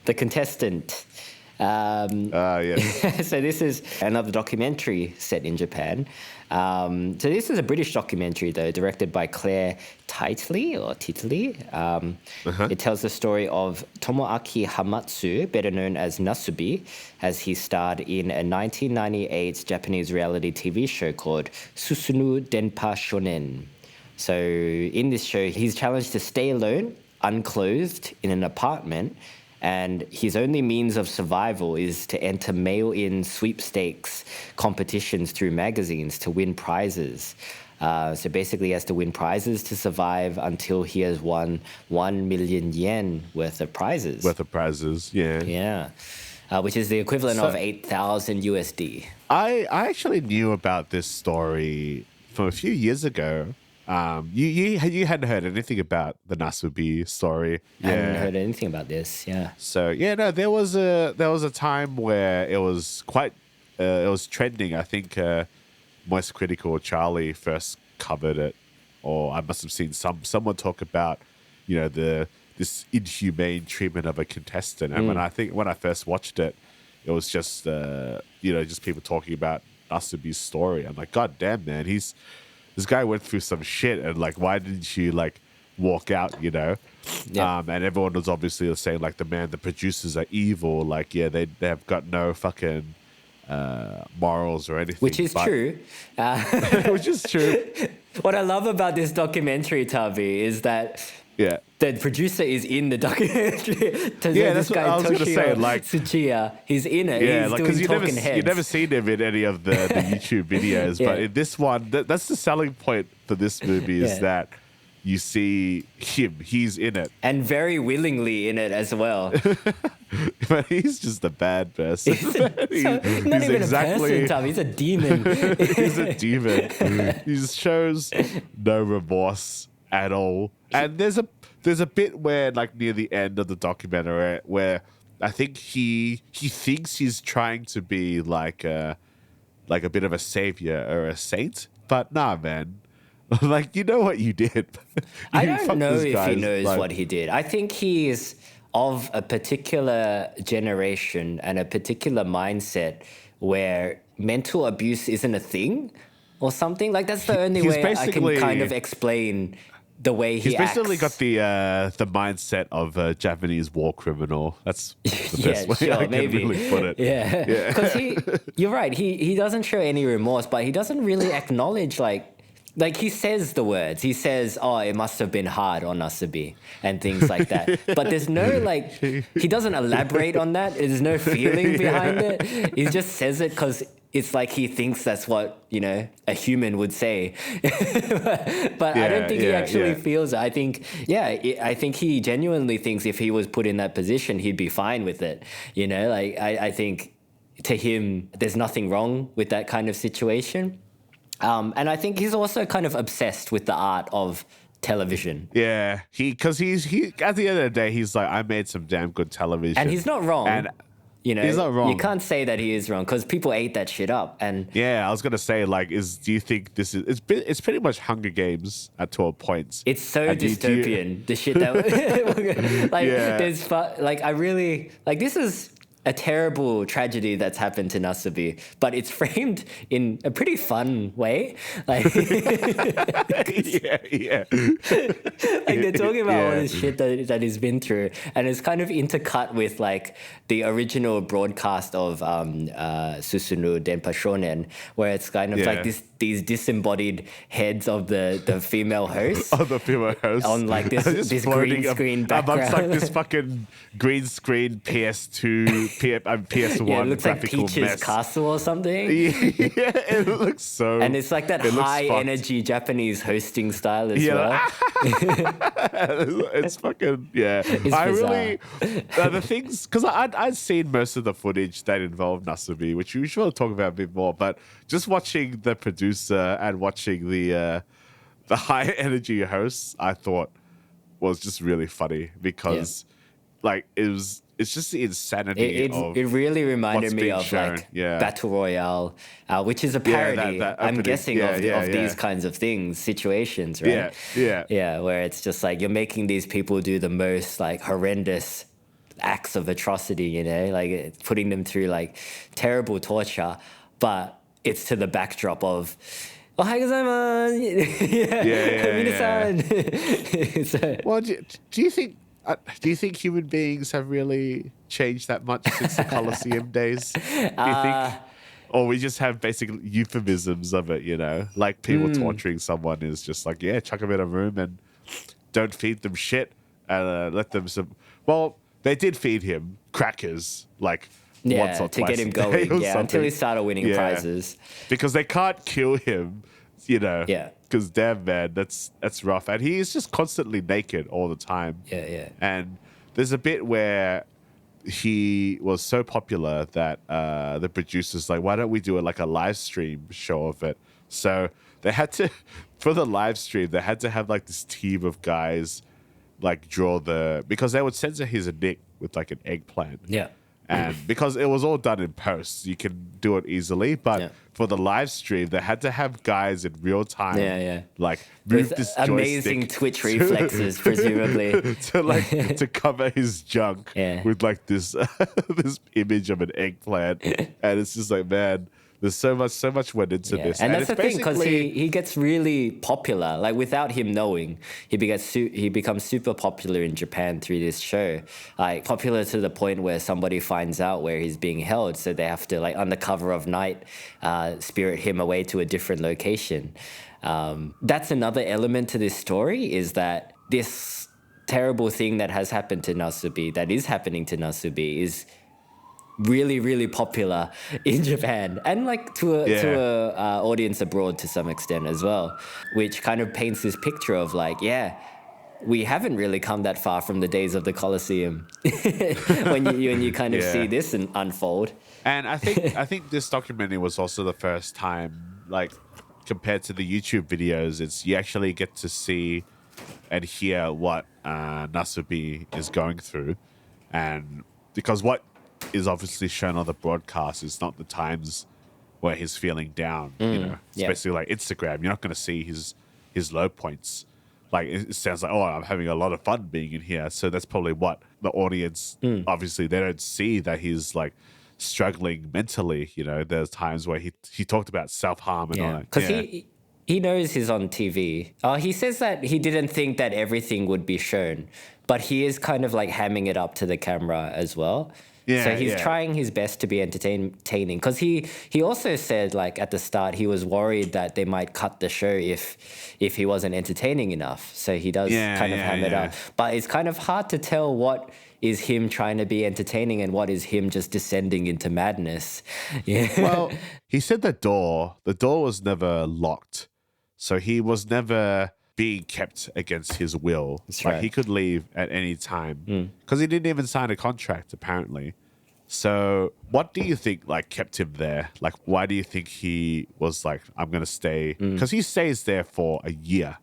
The Contestant. Yes. So this is another documentary set in Japan. So this is a British documentary, though, directed by Claire Titley. It tells the story of Tomoaki Hamatsu, better known as Nasubi, as he starred in a 1998 Japanese reality TV show called Susunu Denpa Shonen. So in this show, he's challenged to stay alone, unclothed, in an apartment, and his only means of survival is to enter mail-in sweepstakes competitions through magazines to win prizes. So basically he has to win prizes to survive until he has won 1 million yen worth of prizes. Yeah. Yeah. Which is the equivalent of 8,000 USD. I actually knew about this story from a few years ago. You hadn't heard anything about the Nasubi story. I hadn't heard anything about this. Yeah. So there was a time where it was it was trending. I think Moist Critical Charlie first covered it, or I must have seen someone talk about this inhumane treatment of a contestant. And when I first watched it, it was just just people talking about Nasubi's story. I'm like, God damn, man, this guy went through some shit, and like, why didn't you like walk out, Yeah. And everyone was obviously saying like, the producers are evil. Like, they have got no fucking morals or anything. Which is true. Which is true. What I love about this documentary, Tavi, is that the producer is in the documentary. That's what I was going to say. Like Tsuchiya, he's in it. Yeah, he's like doing talking heads. You've never seen him in any of the YouTube videos, but in this one, that's the selling point for this movie is that you see him. He's in it. And very willingly in it as well. But he's just a bad person. He's not even a person, Tom. He's a demon. He's a demon. He just shows no remorse at all. And there's a bit where, like, near the end of the documentary where I think he thinks he's trying to be like a bit of a savior or a saint, but nah, man. Like, you know what you did. I don't know if he knows what he did. I think he is of a particular generation and a particular mindset where mental abuse isn't a thing or something. Like, that's the only way I can kind of explain the way he acts. He's basically got the mindset of a Japanese war criminal. That's the best way I can really put it. Yeah. Because you're right, he doesn't show any remorse, but he doesn't really acknowledge, like he says the words. He says, "Oh, it must have been hard on Nasubi," and things like that. But there's no, like, he doesn't elaborate on that. There's no feeling behind it. He just says it because it's like he thinks that's what, a human would say. But I don't think he actually feels it. I think, I think he genuinely thinks if he was put in that position, he'd be fine with it. Like, I think to him, there's nothing wrong with that kind of situation. And I think he's also kind of obsessed with the art of television. Yeah, because he at the end of the day, he's like, I made some damn good television, and he's not wrong. And he's not wrong. You can't say that he is wrong because people ate that shit up. And I was gonna say, like, do you think this is? It's pretty much Hunger Games at 12 points. It's so dystopian. The shit that there's I really like this is a terrible tragedy that's happened to Nasubi, but it's framed in a pretty fun way. Like, like they're talking about all this shit that he's been through, and it's kind of intercut with like the original broadcast of Susunu Denpa Shonen, where it's kind of like these disembodied heads of the female hosts. Of the female hosts. On like this green screen background. Amongst like this fucking green screen PS2, PS1 it looks like Peach's mess. Castle or something. It looks so... And it's like that high-energy Japanese hosting style as well. It's fucking... Yeah. It's I bizarre. really... the things... Because I'd seen most of the footage that involved Nasubi, which we should talk about a bit more, but just watching the producer and watching the high-energy hosts, I thought was just really funny because, like, it's just the insanity of it really reminded me of shown. like Battle Royale, which is a parody, I'm guessing, of these kinds of things, situations, right? Yeah, where it's just like you're making these people do the most like horrendous acts of atrocity, you know, like putting them through like terrible torture, but it's to the backdrop of "Ohayou gozaimasu," Minasan. So, Well, do you think human beings have really changed that much since the Colosseum days? Do you think, or we just have basically euphemisms of it? You know, like people torturing someone is just like, yeah, chuck them in a room and don't feed them shit and let them some. Well, they did feed him crackers like once or to twice get him a day or going, until something. he started winning prizes. Because they can't kill him, you know. Yeah. Because damn man, that's rough, and he is just constantly naked all the time. Yeah. And there's a bit where he was so popular that the producers like, why don't we do it like a live stream show of it? So they had to, for the live stream, they had to have like this team of guys like draw because they would censor his nick with like an eggplant. Yeah. And because it was all done in post, you can do it easily. But for the live stream, they had to have guys in real time, like move With this amazing joystick Twitch reflexes, presumably, to cover his junk with like this this image of an eggplant, and it's just like, man, there's so much went into this, and that's the thing, because he gets really popular. Like without him knowing, he becomes super popular in Japan through this show. Like popular to the point where somebody finds out where he's being held, so they have to like under cover of night spirit him away to a different location. That's another element to this story, is that this terrible thing that has happened to Nasubi, that is happening to Nasubi, is really, really popular in Japan, and like to a audience abroad to some extent as well, which kind of paints this picture of like, we haven't really come that far from the days of the Colosseum when you kind of see this unfold. And I think this documentary was also the first time, like compared to the YouTube videos, you actually get to see and hear what Nasubi is going through, and because what is obviously shown on the broadcast is not the times where he's feeling down, you know, especially like Instagram. You're not going to see his low points. Like it sounds like, oh, I'm having a lot of fun being in here. So that's probably what the audience, obviously they don't see, that he's like struggling mentally. You know, there's times where he talked about self-harm and all that. Because he knows he's on TV. He says that he didn't think that everything would be shown, but he is kind of like hamming it up to the camera as well. So he's trying his best to be entertaining, because he also said, like at the start, he was worried that they might cut the show if he wasn't entertaining enough. So he does kind of ham it up. But it's kind of hard to tell what is him trying to be entertaining and what is him just descending into madness. Yeah. Well, he said the door was never locked. So he was never being kept against his will. That's like right. he could leave at any time because he didn't even sign a contract apparently. So what do you think like kept him there? Like why do you think he was like, I'm gonna stay? Because he stays there for a year,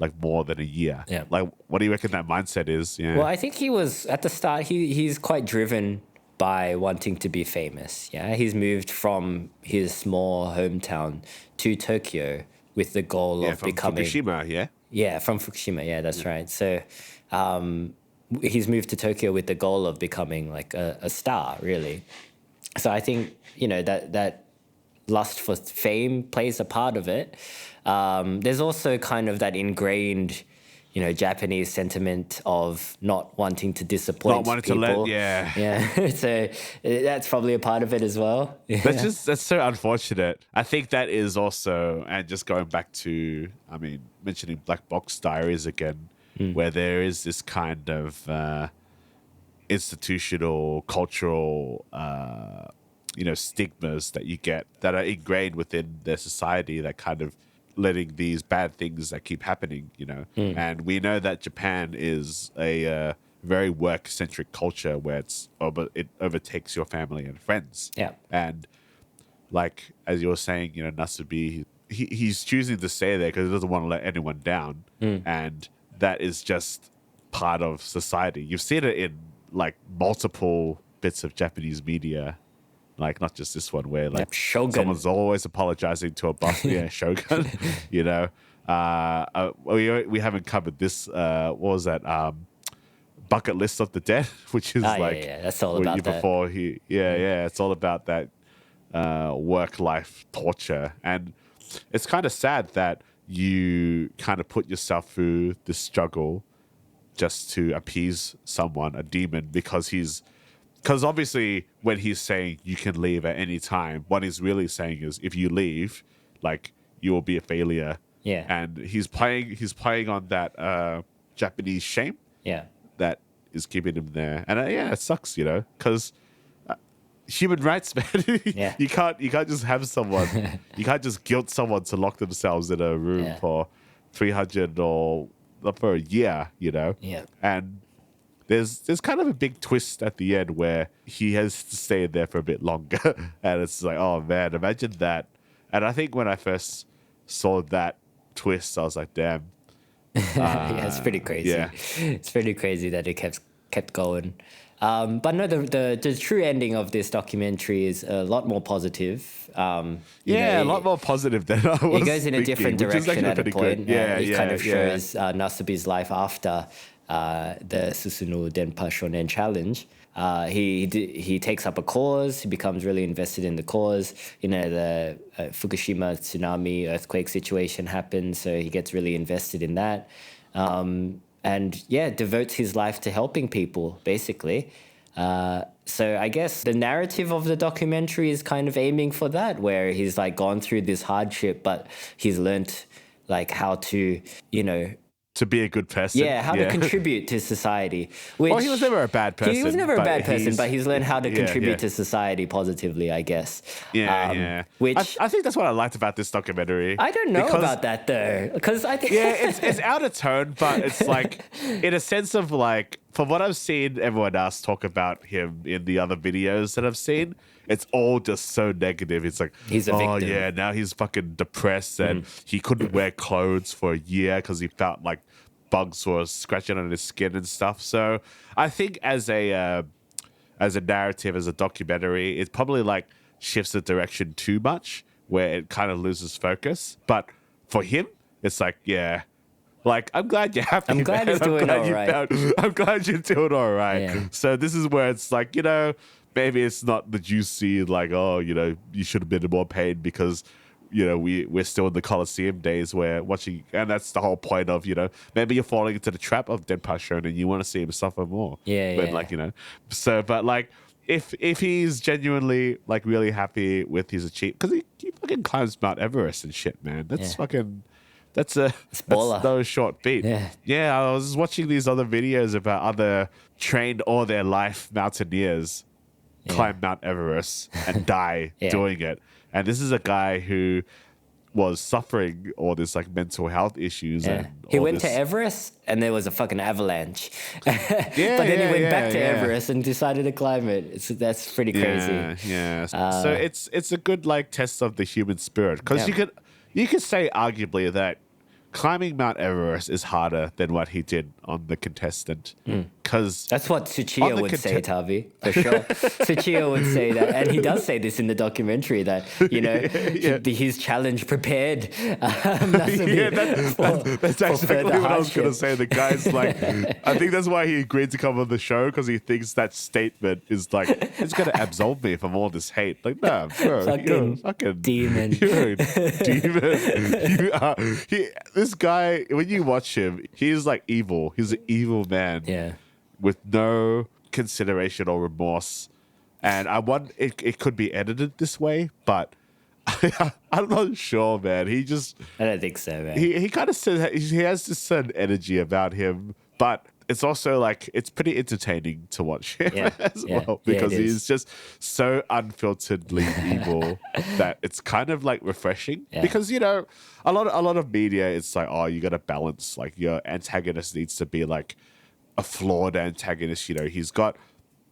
like more than a year. Yeah. Like what do you reckon that mindset is? Yeah. Well, I think he was at the start. He's quite driven by wanting to be famous. Yeah, he's moved from his small hometown to Tokyo with the goal of from becoming Fukushima. from Fukushima. Yeah, that's right. So he's moved to Tokyo with the goal of becoming like a star, really. So I think, you know, that lust for fame plays a part of it. There's also kind of that ingrained, you know, Japanese sentiment of not wanting to disappoint Not wanting people. to So that's probably a part of it as well. That's so unfortunate. I think that is also, and just going back to, I mean, mentioning Black Box Diaries again, where there is this kind of institutional, cultural, you know, stigmas that you get that are ingrained within their society that kind of letting these bad things that keep happening, you know. And we know that Japan is a very work-centric culture where it overtakes your family and friends. Yeah. And like, as you were saying, you know, Nasubi, he's choosing to stay there because he doesn't want to let anyone down. And that is just part of society. You've seen it in like multiple bits of Japanese media, like not just this one, where like Shogun. someone's always apologizing to a boss. Shogun. You know, we haven't covered this. What was that? Bucket List of the Dead, which is that's all about that. before he it's all about that work-life torture. And it's kind of sad that you kind of put yourself through this struggle just to appease someone, a demon, because obviously when he's saying you can leave at any time, what he's really saying is if you leave, like, you will be a failure. Yeah. And he's playing on that Japanese shame. Yeah. That is keeping him there. And it sucks, because human rights, man. Yeah. You can't just have someone, you can't just guilt someone to lock themselves in a room for 300 or for a year, Yeah. And there's kind of a big twist at the end where he has to stay there for a bit longer. And it's like, oh man, imagine that. And I think when I first saw that twist, I was like, damn. Yeah, it's pretty crazy. Yeah. It's pretty crazy that it kept going. But no, the true ending of this documentary is a lot more positive. A lot more positive than I was. It goes in a different direction at a point. It kind of shows Nasubi's life after the Susumu Denpa Shonen Challenge. He takes up a cause. He becomes really invested in the cause. The Fukushima tsunami earthquake situation happens, so he gets really invested in that. And devotes his life to helping people, basically. So I guess the narrative of the documentary is kind of aiming for that, where he's like gone through this hardship, but he's learnt like how to, to be a good person. Yeah, how to contribute to society. Which, he was never a bad person. He was never a bad person, but he's learned how to contribute to society positively, I guess. Which I think that's what I liked about this documentary. I don't know about that though, because I think it's out of tone, but it's like in a sense of like, from what I've seen everyone else talk about him in the other videos that I've seen, it's all just so negative. It's like, he's a victim. Yeah, now he's fucking depressed and he couldn't wear clothes for a year because he felt like bugs were scratching on his skin and stuff. So I think as a narrative, as a documentary, it probably like shifts the direction too much, where it kind of loses focus. But for him, it's like, like, I'm glad you're happy. I'm glad he's doing all right. I'm glad you're doing all right. Yeah. So this is where it's like, maybe it's not the juicy, like, you should have been in more pain because, we're still in the Coliseum days where watching, and that's the whole point of, maybe you're falling into the trap of Denpa Shonen and you want to see him suffer more. But like, but like, if he's genuinely like really happy with his achievement, because he fucking climbs Mount Everest and shit, man. That's fucking... That's no short feat. Yeah, I was watching these other videos about other trained all their life mountaineers climb Mount Everest and die doing it. And this is a guy who was suffering all this like mental health issues. And he went to Everest and there was a fucking avalanche. But then he went back to Everest and decided to climb it. That's pretty crazy. So it's a good like test of the human spirit, because you could say arguably that climbing Mount Everest is harder than what he did on The Contestant. Because that's what Tsuchiya would say, Tavi, for sure. Tsuchiya would say that, and he does say this in the documentary, that his challenge prepared Nasubi that's exactly what I was going to say. The guy's like, I think that's why he agreed to come on the show, because he thinks that statement is like, it's going to absolve me from all this hate. Like, nah, bro, you're a fucking demon. You're a demon. This guy, when you watch him, he's like evil. He's an evil man. With no consideration or remorse. And I want it could be edited this way, but I'm not sure, man. I don't think so, man. He kind of says he has this certain energy about him, but it's also like it's pretty entertaining to watch him as well, because he's just so unfilteredly evil that it's kind of like refreshing. Because a lot of media, it's like, oh, you got to balance, like your antagonist needs to be like a flawed antagonist. He's got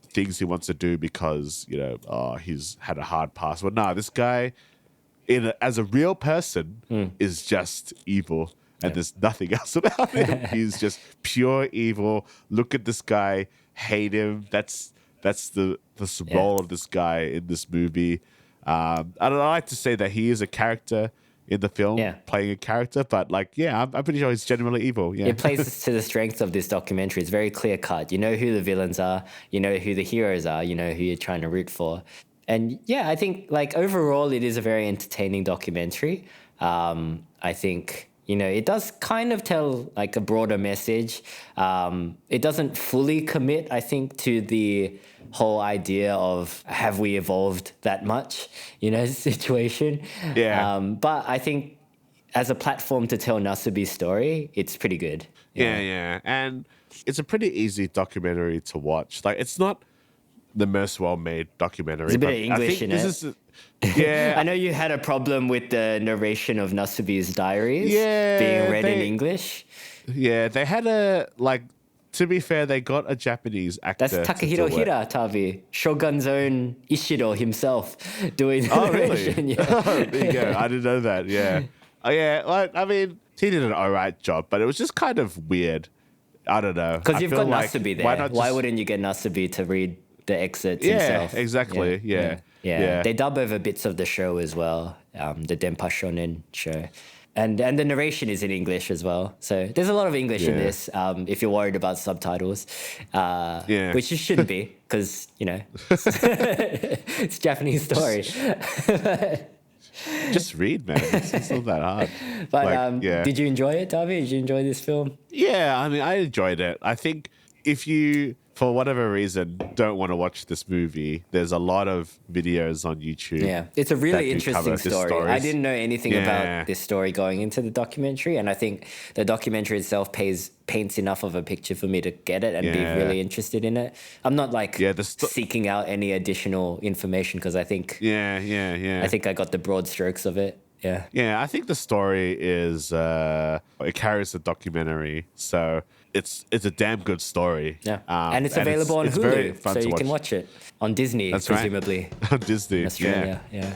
things he wants to do because he's had a hard past. But nah, this guy as a real person is just evil. And there's nothing else about him. He's just pure evil. Look at this guy. Hate him. That's the role of this guy in this movie. I like to say that he is a character in the film Yeah. playing a character, but like, yeah, I'm pretty sure he's genuinely evil. Yeah. It plays to the strength of this documentary. It's very clear cut. You know who the villains are, you know who the heroes are, you know who you're trying to root for. And yeah, I think like overall it is a very entertaining documentary. I think, you know, it does kind of tell like a broader message. It doesn't fully commit, I think, to the whole idea of have we evolved that much, you know, situation. Yeah. But I think as a platform to tell Nasubi's story, it's pretty good. Yeah. And it's a pretty easy documentary to watch. Like, it's not the most well-made documentary. There's a bit but of English in it. Yeah. I know you had a problem with the narration of Nasubi's diaries Yeah, being read in English. Yeah, they had to be fair, they got a Japanese actor. That's Takahiro to do it. Hiratabi, Shogun's own Ishido himself, doing the Oh, really? narration. Yeah. There you go. I didn't know that. Yeah. Oh, yeah. Like, I mean, he did an alright job, but it was just kind of weird. I don't know. Because you've feel got like, Nasubi there. Why wouldn't you get Nasubi to read the excerpts himself? Yeah, exactly. Yeah. They dub over bits of the show as well, the Denpa Shonen show. And the narration is in English as well. So there's a lot of English in this if you're worried about subtitles, which you shouldn't be because, you know, it's a Japanese story. Just read, man. It's not that hard. But Like, did you enjoy it, Darby? Did you enjoy this film? Yeah, I mean, I enjoyed it. I think if you, for whatever reason, don't want to watch this movie, there's a lot of videos on YouTube. Yeah, it's a really interesting story. stories. I didn't know anything about this story going into the documentary, and I think the documentary itself paints enough of a picture for me to get it and be really interested in it. I'm not like seeking out any additional information because I think I think I got the broad strokes of it. Yeah. Yeah, I think the story is it carries the documentary, so it's a damn good story. Yeah, and it's available on Hulu, so you can watch it on Disney, That's presumably. Right. On Disney, in Australia. Yeah.